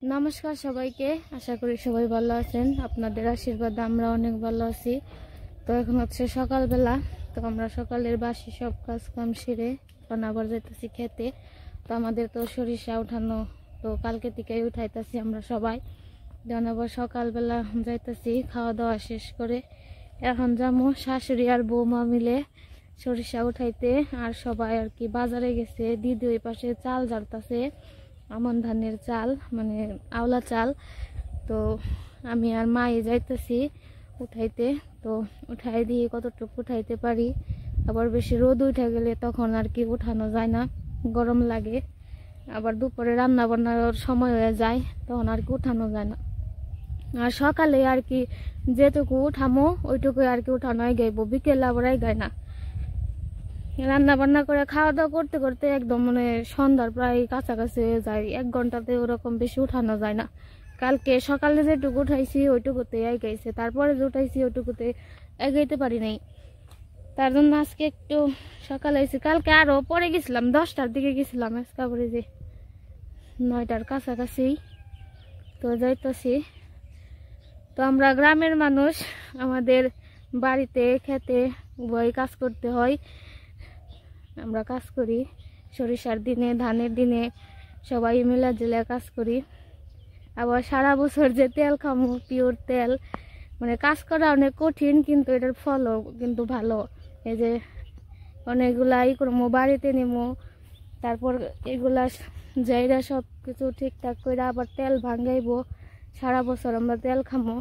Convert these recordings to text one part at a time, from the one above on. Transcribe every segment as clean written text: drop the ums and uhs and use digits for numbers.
নমস্কার সবাইকে, আশা করি সবাই ভালো আছেন। আপনাদের আশীর্বাদে আমরা অনেক ভালো আছি। তো এখন হচ্ছে সকালবেলা। তো আমরা সকালের বাসি সব কাজ কাম সেরে এখন আবার যাইতেছি খেতে। তো আমাদের তো সরিষা উঠানো, তো কালকে থেকেই উঠাইতেছি আমরা সবাই। যেমন আবার সকালবেলা যাইতেছি খাওয়া দাওয়া শেষ করে। এখন যাবো শাশুড়ি আর বৌমা মিলে সরিষা উঠাইতে। আর সবাই আর কি বাজারে গেছে। দিদি ওই পাশে চাল ঝাড়তাছে, আমন ধানের চাল, মানে আওলা চাল। তো আমি আর মাই যাইতেছি উঠাইতে। তো উঠাই দিয়ে কতটুকু উঠাইতে পারি। আবার বেশি রোদ উঠে গেলে তখন আর কি উঠানো যায় না, গরম লাগে। আবার দুপুরে রান্না বান্নার সময় হয়ে যায়, তখন আর কি উঠানো যায় না। আর সকালে আর কি যেটুকু উঠামো ওইটুকু আর কি উঠানোই গাইব, বিকেলে আবার গায় না। রান্না বান্না করে খাওয়া দাওয়া করতে করতে একদম মানে সন্ধ্যার প্রায় কাছাকাছি হয়ে যায়। 1 ঘন্টাতে ওরকম বেশি উঠানো যায় না। কালকে সকালে যেটুকু উঠাইছি ওইটুকুতে এগাইছে, তারপরে যে উঠাইছি ওইটুকুতে এগাইতে পারি নাই। তার জন্য আজকে একটু সকালে আইছি। কালকে আরো পরে গেছিলাম, 10টার দিকে গেছিলাম। আজকে পরে যে 9টার কাছাকাছি তো যাইতেছি। তো আমরা গ্রামের মানুষ, আমাদের বাড়িতে খেতে উভয় কাজ করতে হয়। আমরা কাজ করি সরিষার দিনে, ধানের দিনে সবাই মিলা জিলা কাজ করি। আবার সারা বছর যে তেল খামো, পিওর তেল, মানে কাজ করা অনেক কঠিন, কিন্তু এটার ফলও কিন্তু ভালো। এই যে অনেকগুলা করবো, বাড়িতে নেবো, তারপর এগুলা যাইরা সব কিছু ঠিকঠাক করে আবার তেল ভাঙাইবো। সারা বছর আমরা তেল খামো,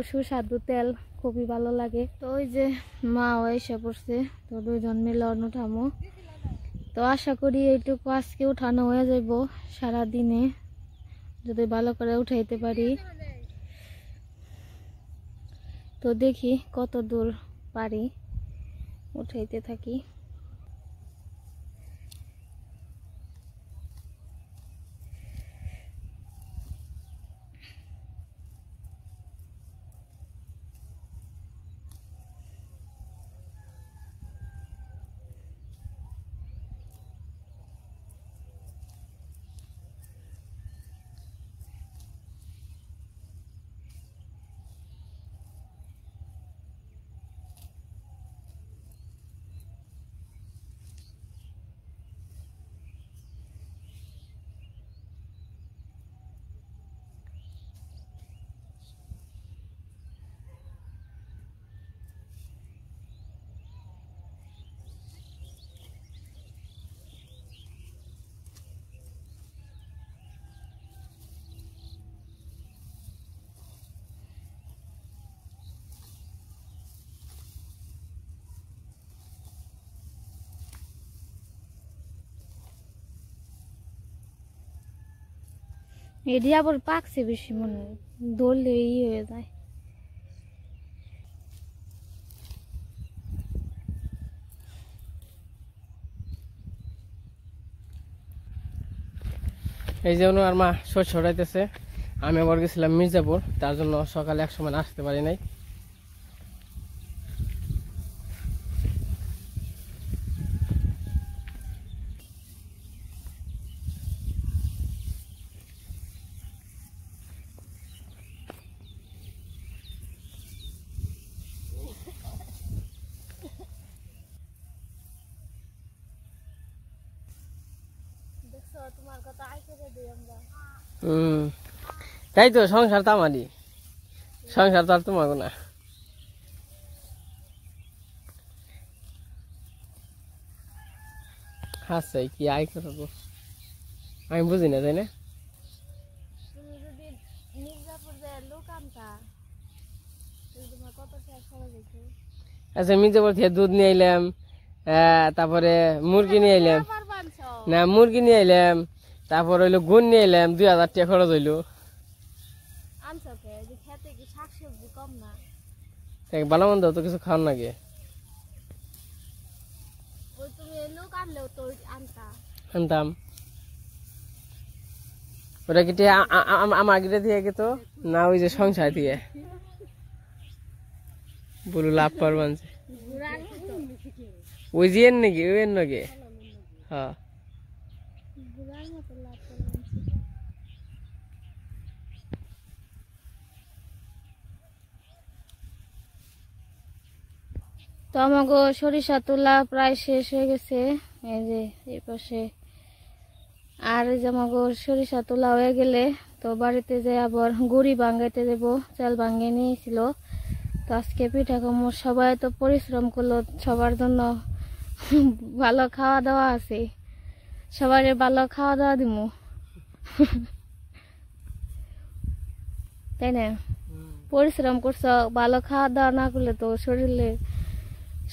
সুস্বাদু তেল, খুবই ভালো লাগে। তো ওই যে মাও এসে পড়ছে, তো 2 জন মিলে উঠামো। তো আশা করি এইটুকু আজকে উঠানো হয়ে যাইব সারা দিনে, যদি ভালো করে উঠাইতে পারি। তো দেখি কত দূর পারি, উঠাইতে থাকি। এটি আবার পাকছে বেশি, মনে হয় ধরলে হয়ে যায়। এই যে আর মা শস্য ছড়াইতেছে। আমি আবার গেছিলাম মির্জাপুর, তার জন্য সকালে 1 সময় আসতে পারি নাই। তাই তো, সংসার তো আমারই, সংসার তো আর তোমার না। আচ্ছা, কি আয় করবো আমি বুঝি না, তাই না? আচ্ছা, মির্জাপুর থেকে দুধ নিয়ে আইলাম, তারপরে মুরগি নিয়ে আইলাম, না মুরগি নিয়ে আইলাম, তারপর হইলো গুড় নিয়ে এলাম, 2000 টাকা খরচ হইলো। ভালো মন্দ তো কিছু খাওয়ার নাকি আনতাম। ওটা কি আমার আগে দিয়ে গেতো না, ওই যে সংসার দিয়ে বলু লাভ পারবান ওই যে নাকি ওই নাকি। হ্যাঁ তো আমাকে সরিষা তোলা প্রায় শেষ হয়ে গেছে, এই যে এই পাশে। আর এই যে আমাকে সরিষা তোলা হয়ে গেলে তো বাড়িতে যে আবার গুড়ি ভাঙাইতে দেবো, চাল ভাঙিয়ে নিয়েছিল। তো আজকে পিঠা খামো, সবাই তো পরিশ্রম করলো, সবার জন্য ভালো খাওয়া দাওয়া আছে, সবার ভালো খাওয়া দাওয়া দিব তাই না? পরিশ্রম করছো, ভালো খাওয়া দাওয়া না করলে তো শরীরে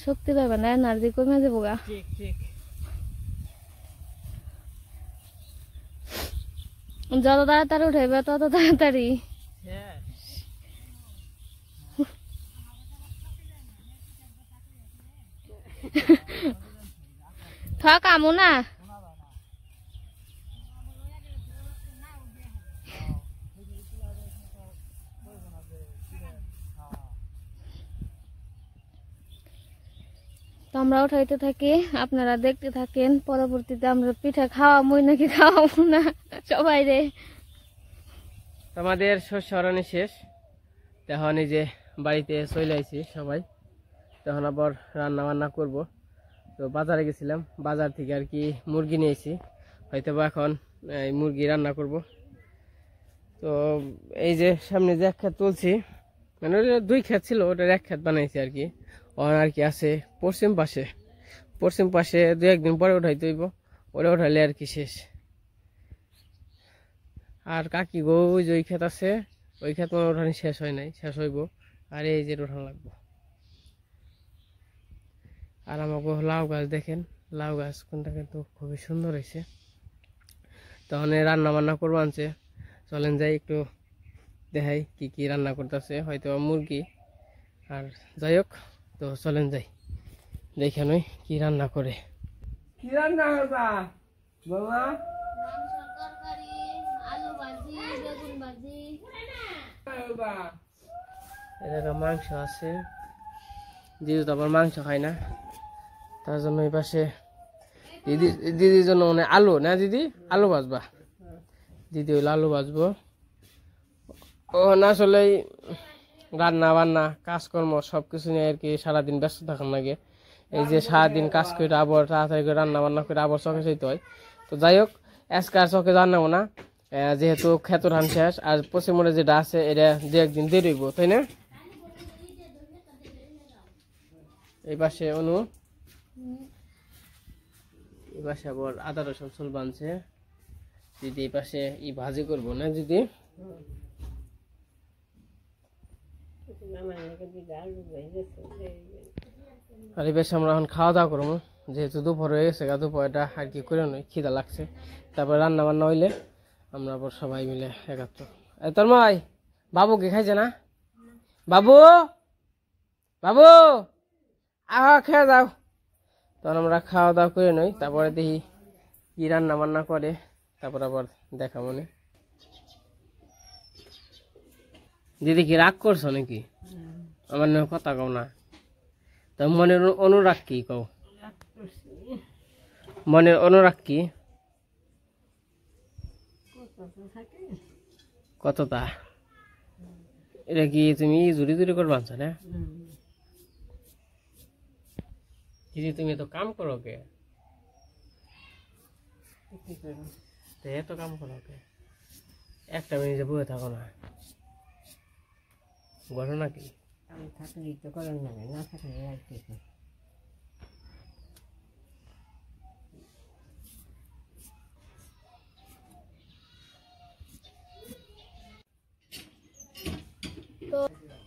শক্তি পাবে না, এনার্জি কমে যাবো গা। যত তাড়াতাড়ি উঠাইবে তত তাড়াতাড়ি। কামো না তো আমরা উঠাইতে থাকি, আপনারা দেখতে থাকেন। পরবর্তীতে আমরা পিঠা খাওয়ামই নাকি খাওয়াবো না সবাই রে। আমাদের শস্য হরণি শেষ, তখন এই যে বাড়িতে চলে আইছি সবাই, তখন আবার রান্না বান্না করব। তো বাজারে গেছিলাম, বাজার থেকে আর কি মুরগি নিয়েছি, হয়তো বা এখন এই মুরগি রান্না করব। তো এই যে সামনে যে এক ক্ষেত তুলছি, মানে ওটা 2 ক্ষেত ছিল, ওটার 1 ক্ষেত বানাইছি আর কি। আর কি আছে পশ্চিম পাশে, 2-1 দিন পরে উঠাইতে হইব, ওটা উঠাইলে আর কি শেষ। আর কাকি গো ওই যে ওই ক্ষেত আছে, ওই ক্ষেত মানে ওঠানি শেষ হয় নাই, শেষ হইব। আর এই যে উঠান লাগবো। আর আমাকে লাউ গাছ দেখেন, লাউ গাছ কোনটা কিন্তু খুবই সুন্দর হয়েছে। তখন রান্না বান্না করবো আনছে, চলেন যাই একটু দেখাই কি কি রান্না করতেছে, হয়তো মুরগি। আর যাই হোক, তো চলেন যাই দেখে নই কি রান্না করে। কি রান্না করবা বাবা? এরকম মাংস আছে, দিদি তো আবার মাংস খায় না, তার জন্য এই পাশে দিদির জন্য মানে আলু না, দিদি আলু ভাজবা, দিদি হইলো আলু ভাজবো। ও না আসলে রান্না বান্না কাজকর্ম সবকিছু নিয়ে আর কি সারাদিন ব্যস্ত থাকার লাগে। এই যে সারাদিন কাজ করে আবার তাড়াতাড়ি করে রান্না বান্না করে আবার চকে যেতে হয়। তো যাই হোক, আজকে আর চকে জানাবো না, যেহেতু ক্ষেত ধান শেষ, আর পশ্চিমবঙ্গে যেটা আছে এটা 2-1 দিন দেরি হইব, তাই না? এই পাশে অনু, এই পাশে আবার আদা রসুন চুল বানছে দিদি, এই পাশে ই ভাজি করবো না দিদি? আর এই পাশে আমরা এখন খাওয়া দাওয়া করবো, যেহেতু দুপুর হয়ে গেছে, দুপুরটা আর কি করে নয়, খিদা লাগছে। তারপরে রান্না বান্না হইলে আমরা আবার সবাই মিলে একাত্র। তোর মাই বাবু কি খাইছে না? বাবু, বাবু আহ খেয়ে যাও। তখন আমরা খাওয়া দাওয়া করে নই, তারপরে দেখি কি রান্না বান্না করে, তারপর আবার দেখা মনে। দিদি কি রাগ করছো নাকি? আমার নামে কথা কও না, তো মনের অনুরাগ কি কও? মনের অনুরাগ কি? কতটা? এটা কি তুমি জুড়ি জুড়ি করবা না দিদি? তুমি তো কাম করো কে, এত কাম করো কে? একটা মিনিটে বসে থাকো না, ঘটনা কি? আমি থাকলে তো করেন না থাকলে আর কি। তো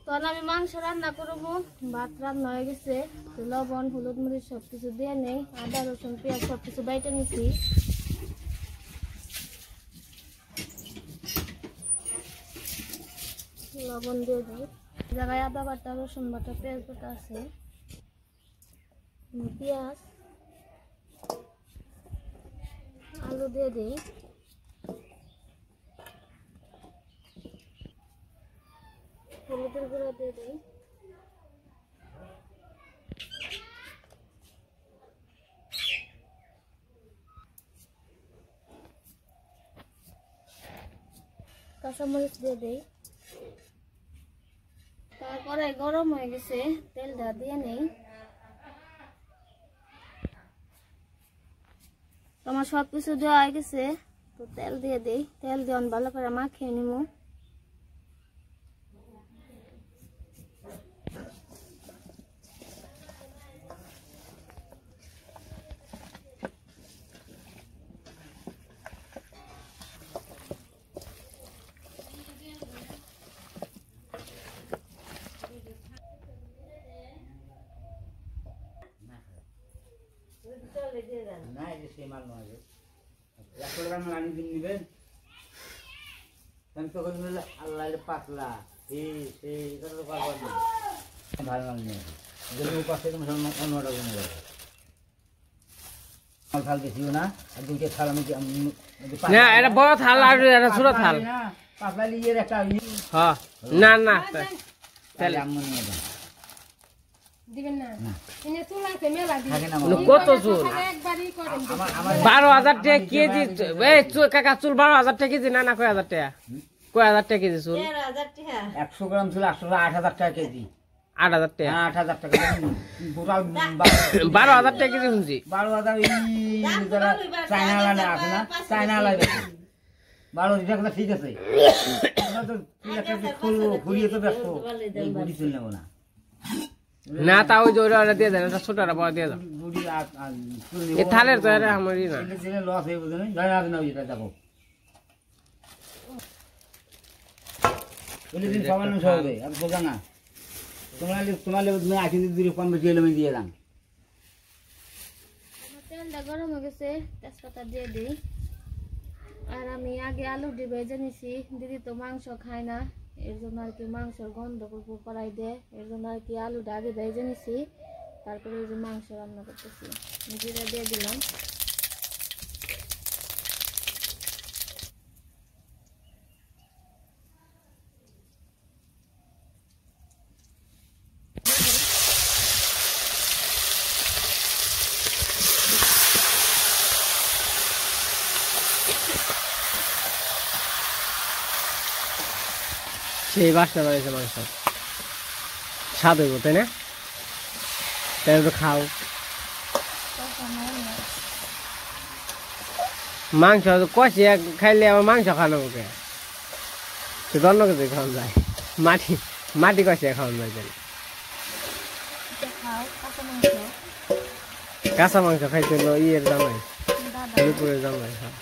তখন আমি মাংস রান্না করবো, ভাত রান্না হয়ে গেছে। তো লবণ হলুদ মরিচ সবকিছু দিয়ে নেই, আদা রসুন পেঁয়াজ সবকিছু বাইটে নিছি। লবণ দিয়ে দিই, জায়গায় আদা বাটা রসুন বাটা পেঁয়াজ বাটা আছে। পেঁয়াজ আলু দিয়ে দিই, হলুদের গুঁড়া দিয়ে দিই, কাঁচামরিচ দিয়ে দিই। তারপরে গরম হয়ে গেছে, তেলটা দিয়ে নেই। তো আমার সব কিছু দেওয়া হয়ে গেছে, তো তেল দিয়ে দিই। তেল দিয়ে ভালো করে মাখিয়ে নিব। না এই সেই মাল নয় 100 গ্রাম আনি দিন নেবেন আমি তো কইল আল্লাহ পাতলা এই সেই এটা তো পারবার না ভালো মাল নেই যদি পাশে তুমি অন্যটা কিনে দেবে মাল খাল বেশিও না আর দুইটা থাল আমি না এটা বড় থাল আর এটা ছোট থাল না পাতলা লিয়ের একটা হ্যাঁ না না তাহলে আমি নিয়ে দেব দিবেন না এনে চুল আছে মেলা দিবেন থাকে না কত চুল একবারই করেন। আমার 12,000 টাকা কেজি এই চুল কাকা চুল 12,000 টাকা কেজি না না কয় হাজার টাকা কয় হাজার টাকা কেজি চুল 100 গ্রাম ছিল 8,000 টাকা কেজি 8,000 টাকা 8,000 টাকা টোটাল 12,000 টাকা কেজি শুনছি 12,000 এই যারা চায়না লাইনে আছে না চায়না লাইনে 12 টাকা ঠিক আছে আমরা তো ফুল ঘুরিয়ে তো ব্যস্ত এই গুড়ি চলে নেব না না তা ওই যে ওটা দিয়ে দেন এটা ছোটটা বড় দিয়ে দাও গুড়ি আর এই থালের তো এটা আমারই না দিলে লস হয়ে বুঝলেন জানা না এটা দেখো বলে দিন সামান্য সহজে আর বোঝা না তোমার তুমি আশি দিন কম বেশি এলে আমি দিয়ে দাম তেলটা গরম হয়ে গেছে, তেজপাতা দিয়ে দিই। আর আমি আগে আলু দিয়ে ভেজে নিছি, দিদি তো মাংস খায় না, এর জন্য আর কি মাংসের গন্ধ করাই দেয়, এর জন্য আর কি আলুটা আগে ভেজে নিছি, তারপরে ওই যে মাংস রান্না করতেছি। জিরা দিয়ে দিলাম। সেই বাসনা বাড়িয়েছে মাংস স্বাদ হইব তাই না তাই একটু খাও মাংস কষিয়ে খাইলে আমার মাংস খাওয়ানো ওকে তো অন্য কিছু খাওয়ান যায় মাটি মাটি কষিয়ে খাওয়ান যায় তাই কাঁচা মাংস খাইতে হলো ইয়ের জামাই দুপুরের জামাই হ্যাঁ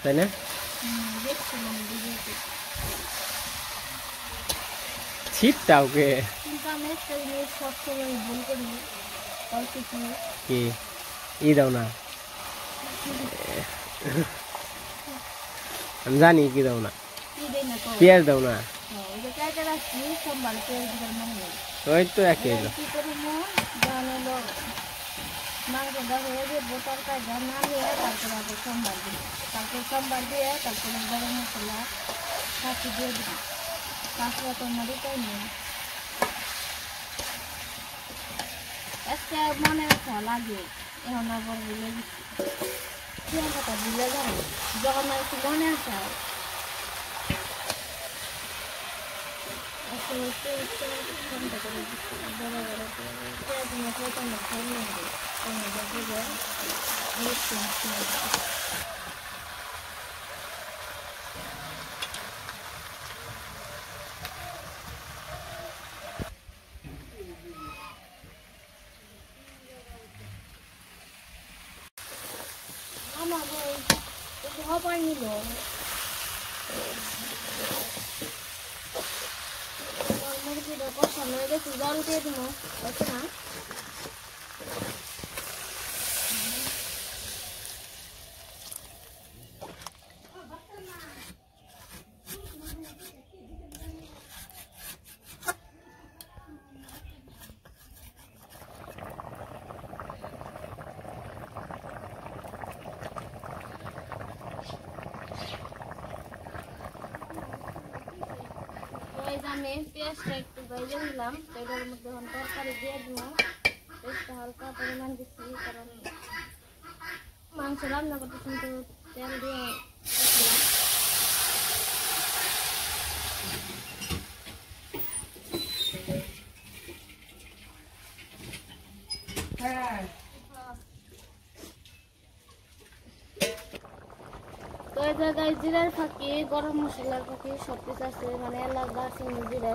তাই না ছিটটা ওকে কি ই দাও না আমি জানি কি দাও না পেঁয়াজ দাও না ওই তো একই হলো মাংসটা হয়ে যাবো, তরকারিটা নামিয়ে তারপরে আবার সোমবার দিই, তারপর সোমবার দিয়ে তারপরে গরম মশলা কাঁচি দিয়ে দিই, কাঁচা টমাটোটাই নেই। আজকে মনে আছে লাগে এখন আবার ভুলে গেছি কথা ভুলে যাবো যখন একটু মনে আছে হবার নিল মুরগিটা কষানো হয়ে গেছে, জল দিয়ে দিব না আমি পেঁয়াজটা একটু ভেজে নিলাম, তো এটার মধ্যে এখন তরকারি দিয়ে দিব। পেঁয়াজটা হালকা পরিমাণ দিচ্ছি কারণ মাংস রান্না করতে কিন্তু তেল দিয়ে জায়গায় জিরার ফাঁকি, গরম মশলার ফাঁকি সব কিছু আছে, মানে এলাচ দারচিনি জিরা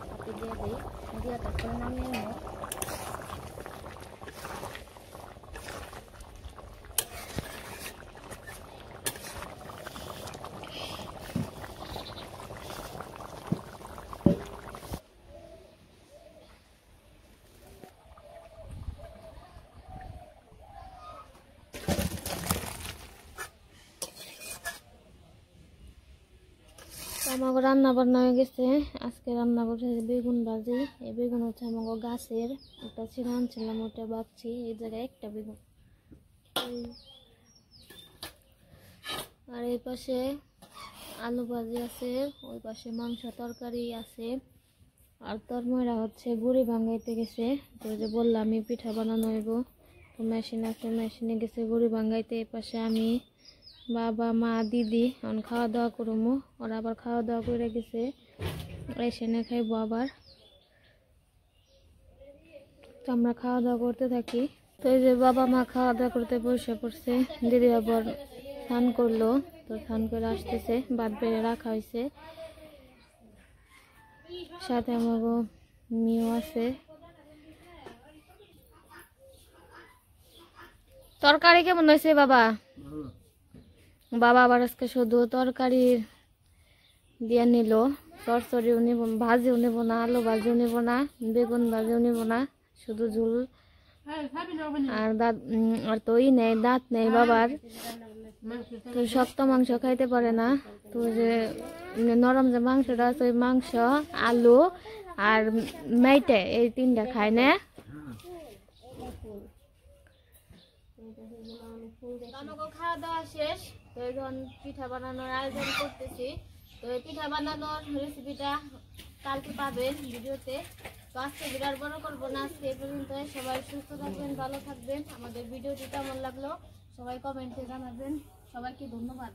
ফাঁকি দিয়ে দিই, দিয়ে তারপরে নামিয়ে নেব। আমার রান্না বান্না হয়ে গেছে। আজকে রান্না করছে বেগুন ভাজি। এই বেগুন হচ্ছে আমার গাছের, একটা ছিঁড়ে আনছিলাম, ওটা ভাবছি। এই জায়গায় একটা বেগুন, আর এই পাশে আলু ভাজি আছে, ওই পাশে মাংস তরকারি আছে। আর তরময়রা হচ্ছে গুড়ি ভাঙাইতে গেছে। তো যে বললাম আমি পিঠা বানানো হইব, তো মেশিন আছে, মেশিনে গেছে গুড়ি ভাঙাইতে। এই পাশে আমি, বাবা, মা, দিদি এখন খাওয়া দাওয়া করবো। ওরা আবার খাওয়া দাওয়া করে গেছে, এসে না খাইবো আবার। তো আমরা খাওয়া দাওয়া করতে থাকি। তো এই যে বাবা মা খাওয়া দাওয়া করতে বসে পড়ছে। দিদি আবার স্নান করলো, তো স্নান করে আসতেছে, ভাত বেড়ে রাখা হয়েছে। সাথে আমার মেয়েও আছে। তরকারি কেমন হয়েছে বাবা? বাবা আবার আজকে শুধু তরকারি দিয়ে নিল, চরচড়িও নিব, ভাজিও নিব না, আলু ভাজিও নিব না, বেগুন ভাজিও নিব না, শুধু ঝুল। আর আর তো নেই, দাঁত নেই বাবার, তো শক্ত মাংস খাইতে পারে না। তো যে নরম যে মাংসটা আছে, ওই মাংস, আলু আর মেটে, এই তিনটা খায় না। খাওয়া দাওয়া শেষ, তো এখন পিঠা বানানোর আয়োজন করতেছি। তো এই পিঠা বানানোর রেসিপিটা কালকে পাবেন ভিডিওতে। তো আজকে ভিডিও বড় করবো না, আজকে এই পর্যন্ত। সবাই সুস্থ থাকবেন, ভালো থাকবেন। আমাদের ভিডিওটি কেমন লাগলো সবাই কমেন্টে জানাবেন। সবাইকে ধন্যবাদ।